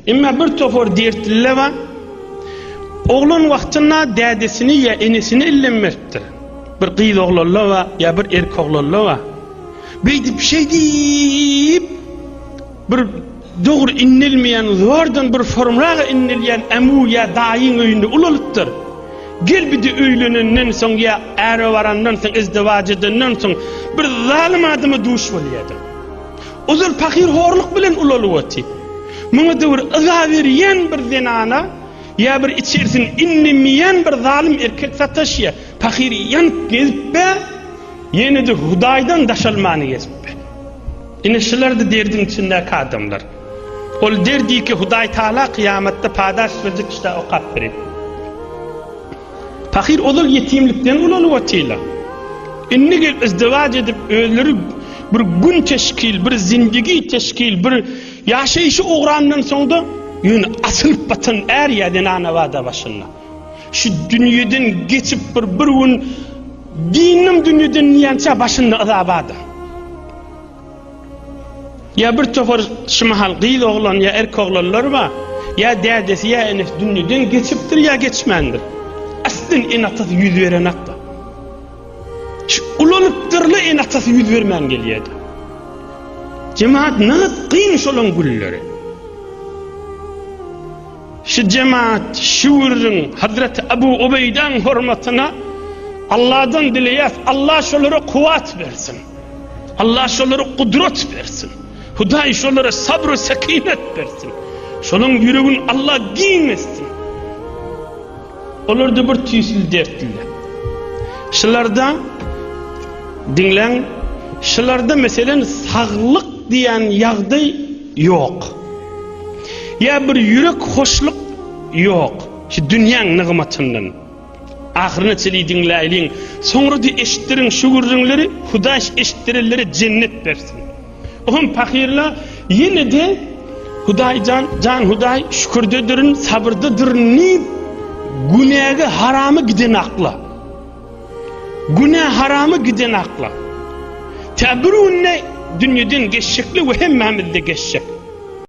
Imma bir tofor dertilleva oğlan vaqtına dədesini ya enesini illenmektir. Bir qıyıl oğlanlava ya bir erkek oğlanlava. Beydi bir şey deyip bir doğru innilmeyen zordan bir formlağa innilyen emu ya dayın öyünde ulalıktır. Gel bir de öylönünden son ya ərə varandan son izdivacıdan son bir zalim adamı duş bolýady. Ozul fakir horluk bilen ulalypdy. Muňa dur ıza berýän bir zenana ya bir içersin inlemeyen bir zalim erkek sataşya fakiriyan gezbe yeni de Hudaydan daşalmany gezbe. Ine şular da derdin içinde adamlar. Ol derdi ki Huday Taala kıyamette padaş verecek işte o kapri. Fakir ozul yetimlikten ulalypdylar. Inni gel izdivac edip öldürüp bir gün teşkil, bir zindigi teşkil, bir yaşayışı uğrandan sonra yün asılıp batan er yerden anavada başına. Şu dünyadan geçip bir gün dinim dünyadan niyança başında azabada. Ya bir tofor şimahal qıyıl oğlan ya erkek oğlanlar var ya dədesi ya enes dünyadan geçiptir ya geçmendir. Aslın en atası yüz veren hatta. Şu ulalıptırlı en atası yüz vermen geliyordu. Cemaat nağıt kıymış olan gülleri. Şu cemaat, şuurun Hazreti Ebu Ubeyden hürmetine Allah'dan dileyez, Allah şolara kuvvet versin. Allah şolara kudret versin. Huday şolara sabr-ı sekinet versin. Şolun yüreğin Allah giymesin. Onlar da bir tüysül dertliler. Şularda dinlen, şularda meselen sağlık diyen yağday yok. Ya bir yürek hoşluk yok. Şu dünyanın nığmatından. Ahirine çeli dinleyin. Sonra da eşittirin şuurunları, Huday eşittirilleri cennet versin. Oğlum fakirler yine de Huday can Huday şükürdedir'in, sabırdadir'in ni günahı haramı giden akla. Günah haramı giden akla. Tabirun ne dünyadan geçecekli ve hemmamizde geçecek.